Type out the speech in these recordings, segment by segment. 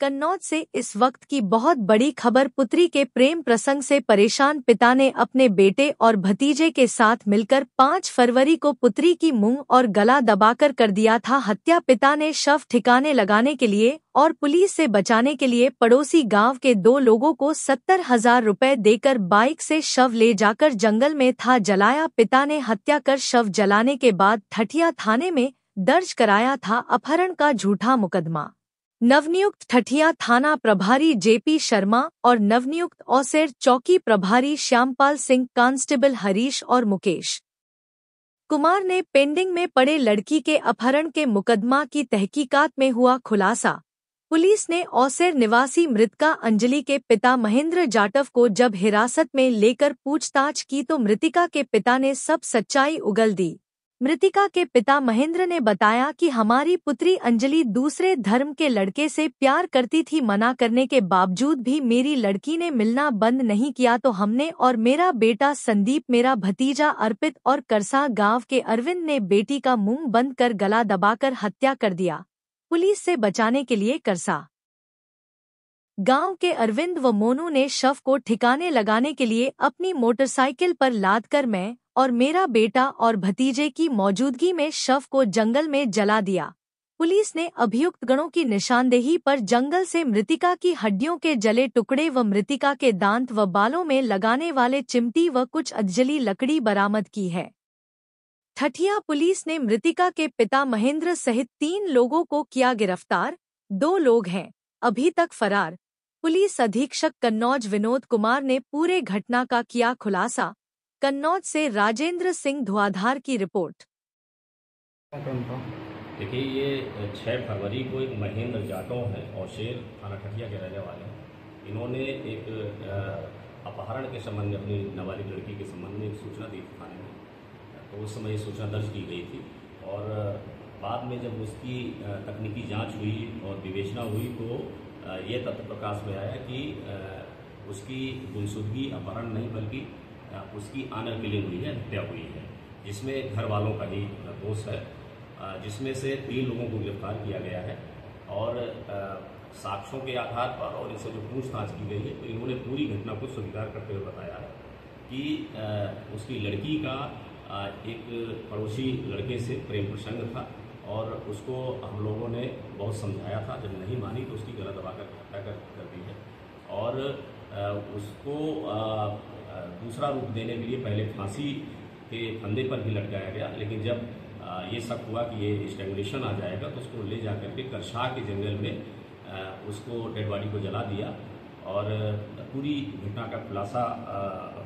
कन्नौज से इस वक्त की बहुत बड़ी खबर। पुत्री के प्रेम प्रसंग से परेशान पिता ने अपने बेटे और भतीजे के साथ मिलकर 5 फरवरी को पुत्री की मुंह और गला दबाकर कर दिया था हत्या। पिता ने शव ठिकाने लगाने के लिए और पुलिस से बचाने के लिए पड़ोसी गांव के 2 लोगों को 70,000 रुपए देकर बाइक से शव ले जाकर जंगल में था जलाया। पिता ने हत्या कर शव जलाने के बाद ठठिया थाने में दर्ज कराया था अपहरण का झूठा मुकदमा। नवनियुक्त ठठिया थाना प्रभारी जेपी शर्मा और नवनियुक्त औसेर चौकी प्रभारी श्यामपाल सिंह, कांस्टेबल हरीश और मुकेश कुमार ने पेंडिंग में पड़े लड़की के अपहरण के मुकदमा की तहकीकात में हुआ खुलासा। पुलिस ने औसेर निवासी मृतका अंजलि के पिता महेंद्र जाटव को जब हिरासत में लेकर पूछताछ की तो मृतिका के पिता ने सब सच्चाई उगल दी। मृतिका के पिता महेंद्र ने बताया कि हमारी पुत्री अंजलि दूसरे धर्म के लड़के से प्यार करती थी। मना करने के बावजूद भी मेरी लड़की ने मिलना बंद नहीं किया तो हमने और मेरा बेटा संदीप, मेरा भतीजा अर्पित और करसा गांव के अरविंद ने बेटी का मुंह बंद कर गला दबाकर हत्या कर दिया। पुलिस से बचाने के लिए करसा गांव के अरविंद व मोनू ने शव को ठिकाने लगाने के लिए अपनी मोटरसाइकिल पर लादकर मैं और मेरा बेटा और भतीजे की मौजूदगी में शव को जंगल में जला दिया। पुलिस ने अभियुक्त गणों की निशानदेही पर जंगल से मृतिका की हड्डियों के जले टुकड़े व मृतिका के दांत व बालों में लगाने वाले चिमटी व कुछ अधजली लकड़ी बरामद की है। ठठिया पुलिस ने मृतिका के पिता महेंद्र सहित 3 लोगों को किया गिरफ्तार। 2 लोग हैं अभी तक फरार। पुलिस अधीक्षक कन्नौज विनोद कुमार ने पूरे घटना का किया खुलासा। कन्नौज से राजेंद्र सिंह धुआधार की रिपोर्ट। देखिए, ये 6 फरवरी को एक महेंद्र जाटव है और शेर थाना ठठिया के रहने वाले हैं। इन्होंने एक अपहरण के संबंध में अपनी नाबालिग लड़की के संबंध में एक सूचना दी थी थाने में। तो उस समय ये सूचना दर्ज की गई थी और बाद में जब उसकी तकनीकी जांच हुई और विवेचना हुई तो ये तथ्य प्रकाश में आया कि उसकी गुमशुदगी अपहरण नहीं बल्कि उसकी आनर किलिंग हुई है, हत्या हुई है, जिसमें घर वालों का ही दोष है, जिसमें से 3 लोगों को गिरफ्तार किया गया है और साक्ष्यों के आधार पर और इनसे जो पूछताछ की गई है तो इन्होंने पूरी घटना को स्वीकार करते हुए बताया है कि उसकी लड़की का एक पड़ोसी लड़के से प्रेम प्रसंग था और उसको हम लोगों ने बहुत समझाया था। जब नहीं मानी तो उसकी गला दबाकर हत्या कर दी है और उसको दूसरा रूप देने के लिए पहले फांसी के फंदे पर भी लटकाया गया, लेकिन जब ये शक हुआ कि ये स्ट्रैंगुलेशन आ जाएगा तो उसको ले जाकर के करसा के जंगल में उसको डेड बॉडी को जला दिया और पूरी घटना का खुलासा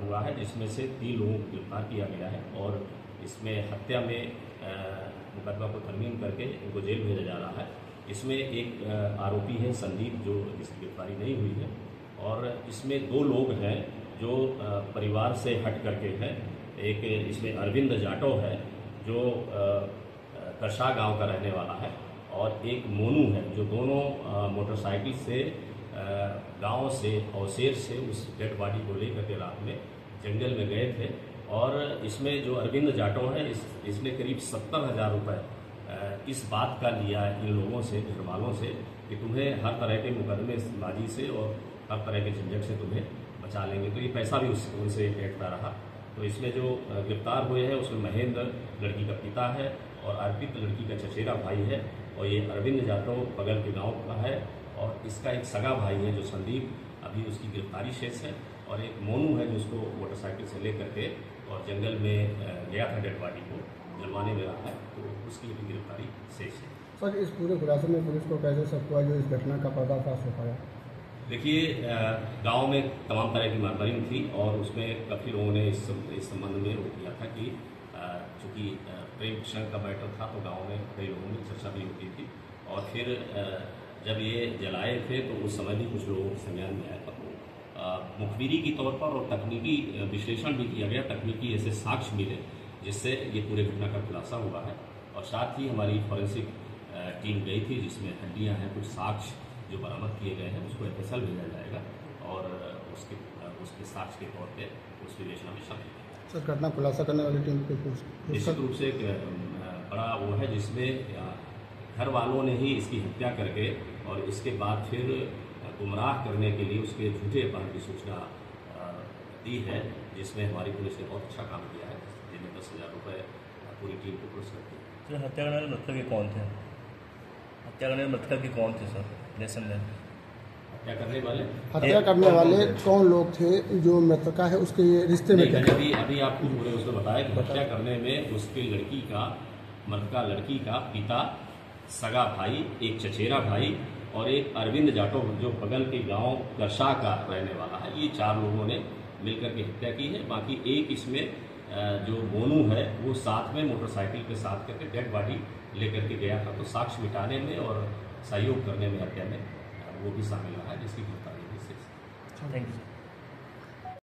हुआ है, जिसमें से 3 लोगों को गिरफ्तार किया गया है और इसमें हत्या में मुकदमा को तरमीम करके उनको जेल भेजा जा रहा है। इसमें एक आरोपी है संदीप, जो जिसकी गिरफ्तारी नहीं हुई है और इसमें 2 लोग हैं जो परिवार से हट करके हैं। एक इसमें अरविंद जाटव है जो करसा गांव का रहने वाला है और एक मोनू है जो दोनों मोटरसाइकिल से गांव से औसेर से उस डेड बॉडी को लेकर के रात में जंगल में गए थे। और इसमें जो अरविंद जाटव है इसने करीब 70,000 रुपये इस बात का लिया इन लोगों से, घर वालों से, कि तुम्हें हर तरह के मुकदमेबाजी से और हर तरह के झंझट से तुम्हें बचा लेंगे। तो ये पैसा भी उनसे भेंटता रहा। तो इसमें जो गिरफ्तार हुए हैं उसमें महेंद्र लड़की का पिता है और अर्पित लड़की का चचेरा भाई है और ये अरविंद जाटव बगल के गाँव का है और इसका एक सगा भाई है जो संदीप, अभी उसकी गिरफ्तारी शेष है और एक मोनू है जो उसको मोटरसाइकिल से लेकर के और जंगल में गया था डेड बॉडी को जलवाने में रहा है, तो उसकी भी गिरफ्तारी शेष है। सर, इस पूरे खुलासे में पुलिस को कैसे शक हुआ जो इस घटना का पर्दाफाश हो पाया? देखिए, गांव में तमाम तरह की मारदारी थी और उसमें काफ़ी लोगों ने इस संबंध में वो किया था कि चूँकि प्रेम प्रसंग का मैटर था तो गाँव में कई लोगों में चर्चा भी होती थी और फिर जब ये जलाए थे तो उस समय भी कुछ लोगों के संज्ञान में आया था। मुखबिरी के तौर पर और तकनीकी विश्लेषण भी किया गया, तकनीकी ऐसे साक्ष्य मिले जिससे ये पूरे घटना का खुलासा हुआ है और साथ ही हमारी फॉरेंसिक टीम गई थी जिसमें हड्डियां हैं, कुछ साक्ष्य जो बरामद किए गए हैं उसको एफएसएल भेजा जाएगा और उसके साक्ष्य के तौर पर उस विवेचना में शामिल है। सर, घटना खुलासा करने वाली टीम को निश्चित रूप से एक बड़ा वो है जिसमें घर वालों ने ही इसकी हत्या करके और इसके बाद फिर गुमराह करने के लिए उसके झूठे अपहरण की सूचना दी है, जिसमें हमारी पुलिस ने बहुत अच्छा काम किया है, जिन्हें 10,000 रुपये पूरी टीम को पुरस्कृत किया। सर हत्या करने वाले मृतक के कौन थे? हत्या करने वाले मृतक के कौन थे सर? लेसन में हत्या करने वाले कौन लोग थे जो मृतका है उसके रिश्ते में? अभी आपको पूरे उसमें बताया कि हत्या करने में उसकी मृतका लड़की का पिता, सगा भाई, एक चचेरा भाई और एक अरविंद जाटो जो बगल के गांव करशा का रहने वाला है, ये 4 लोगों ने मिलकर के हत्या की है। बाकी एक इसमें जो मोनू है वो साथ में मोटरसाइकिल के साथ करके डेड बॉडी लेकर के गया था, तो साक्ष्य मिटाने में और सहयोग करने में हत्या में वो भी शामिल रहा है, जिसकी गिरफ्तारी हुई। Thank you.